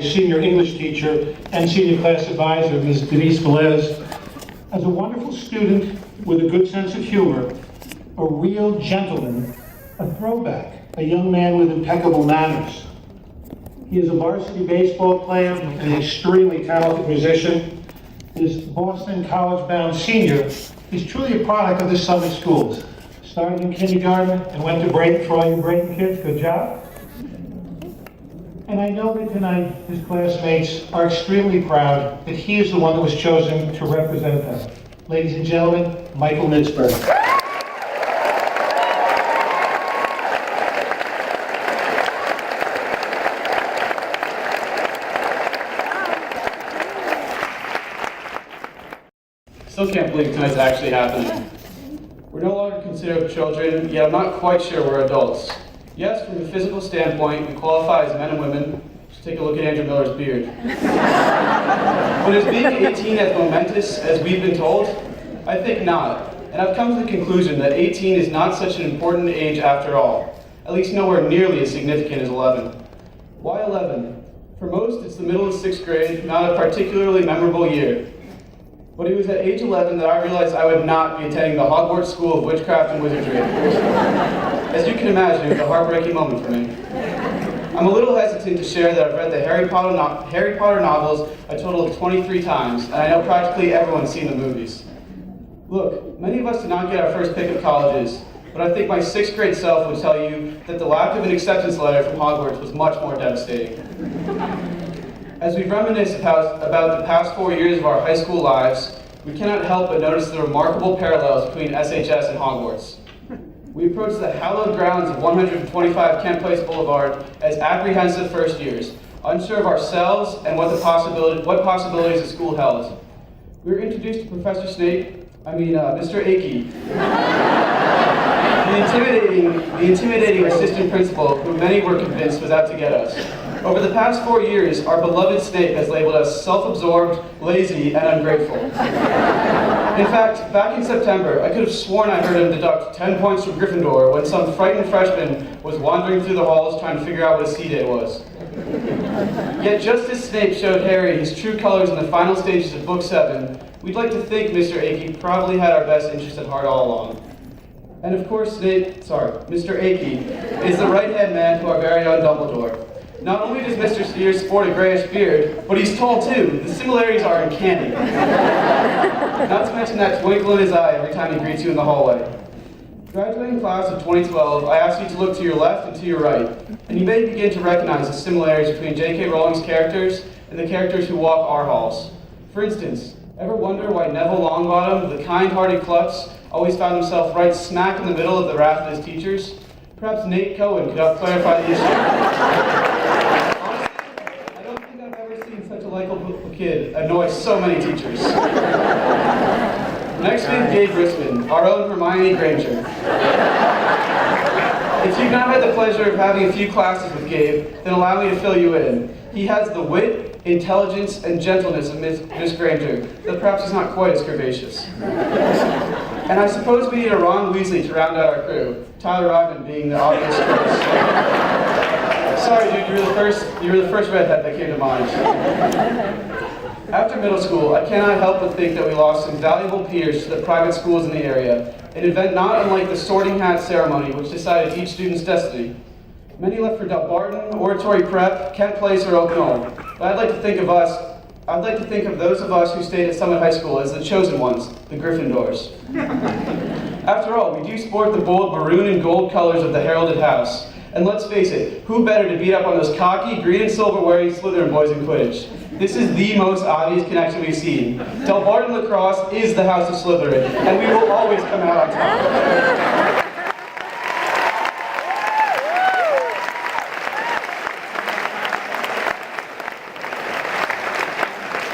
Senior English teacher and senior class advisor, Ms. Denise Velez. As a wonderful student with a good sense of humor, a real gentleman, a throwback, a young man with impeccable manners. He is a varsity baseball player and an extremely talented musician. This Boston college-bound senior is truly a product of the Summit schools. Started in kindergarten and went to Brayton. For all you Brayton kids, good job. And I know that tonight his classmates are extremely proud that he is the one that was chosen to represent them. Ladies and gentlemen, Michael Nitzberg. Still can't believe tonight's actually happening. We're no longer considered children, yet I'm not quite sure we're adults. Yes, from a physical standpoint, we qualify as men and women. Just take a look at Andrew Miller's beard. But is being 18 as momentous as we've been told? I think not. And I've come to the conclusion that 18 is not such an important age after all. At least nowhere nearly as significant as 11. Why 11? For most, it's the middle of 6th grade, not a particularly memorable year. But it was at age 11 that I realized I would not be attending the Hogwarts School of Witchcraft and Wizardry. As you can imagine, it was a heartbreaking moment for me. I'm a little hesitant to share that I've read the Harry Potter novels a total of 23 times, and I know practically everyone's seen the movies. Look, many of us did not get our first pick of colleges, but I think my 6th grade self would tell you that the lack of an acceptance letter from Hogwarts was much more devastating. As we reminisce about the past 4 years of our high school lives, we cannot help but notice the remarkable parallels between SHS and Hogwarts. We approach the hallowed grounds of 125 Kent Place Boulevard as apprehensive first years, unsure of ourselves and what possibilities the school held. We were introduced to Mr. Akey, the intimidating assistant principal who many were convinced was out to get us. Over the past 4 years, our beloved Snape has labeled us self-absorbed, lazy, and ungrateful. In fact, back in September, I could have sworn I heard him deduct 10 points from Gryffindor when some frightened freshman was wandering through the halls trying to figure out what a C-Day was. Yet just as Snape showed Harry his true colors in the final stages of Book 7, we'd like to think Mr. Akey probably had our best interest at heart all along. And of course, Mr. Akey is the right-hand man to our very own Dumbledore. Not only does Mr. Steers sport a grayish beard, but he's tall too. The similarities are uncanny. Not to mention that twinkle in his eye every time he greets you in the hallway. Graduating class of 2012, I ask you to look to your left and to your right, and you may begin to recognize the similarities between J.K. Rowling's characters and the characters who walk our halls. For instance, ever wonder why Neville Longbottom, the kind-hearted klutz, always found himself right smack in the middle of the wrath of his teachers? Perhaps Nate Cohen could help clarify the issue. Honestly, I don't think I've ever seen such a likable kid annoy so many teachers. Next we have Gabe Risman, our own Hermione Granger. If you've not had the pleasure of having a few classes with Gabe, then allow me to fill you in. He has the wit, intelligence, and gentleness of Miss Granger, though perhaps he's not quite as curvaceous. And I suppose we need a Ron Weasley to round out our crew, Tyler Ryman being the obvious choice. Sorry, dude, you were the first redhead that came to mind. After middle school, I cannot help but think that we lost some valuable peers to the private schools in the area, an event not unlike the sorting hat ceremony which decided each student's destiny. Many left for Dumbarton, Oratory Prep, Kent Place, or Oak Knoll, but I'd like to think of those of us who stayed at Summit High School as the chosen ones, the Gryffindors. After all, we do sport the bold maroon and gold colors of the heralded house. And let's face it, who better to beat up on those cocky, green and silver wearing Slytherin boys in Quidditch? This is the most obvious connection we've seen. Dumbarton Lacrosse is the house of Slytherin, and we will always come out on top.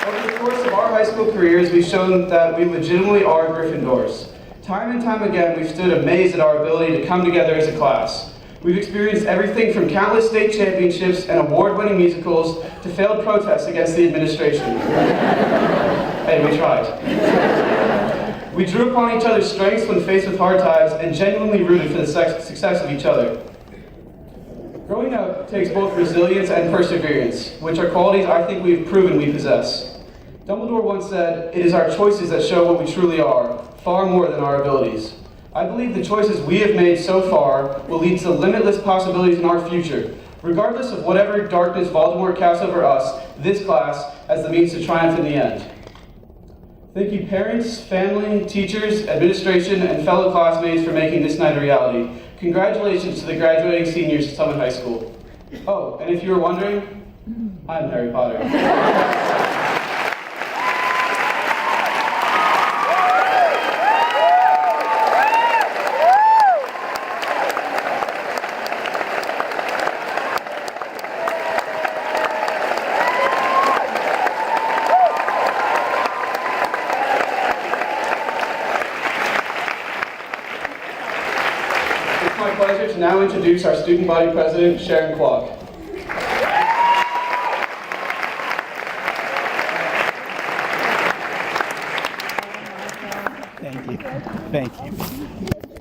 Over the course of our high school careers, we've shown that we legitimately are Gryffindors. Time and time again, we've stood amazed at our ability to come together as a class. We've experienced everything from countless state championships and award-winning musicals to failed protests against the administration. Hey, we tried. We drew upon each other's strengths when faced with hard times and genuinely rooted for the success of each other. Growing up takes both resilience and perseverance, which are qualities I think we've proven we possess. Dumbledore once said, "It is our choices that show what we truly are, far more than our abilities." I believe the choices we have made so far will lead to limitless possibilities in our future, regardless of whatever darkness Voldemort casts over us, this class has the means to triumph in the end. Thank you parents, family, teachers, administration, and fellow classmates for making this night a reality. Congratulations to the graduating seniors at Summit High School. Oh, and if you were wondering, I'm Harry Potter. It's my pleasure to now introduce our student body president, Sharon Kwok. Thank you. Thank you.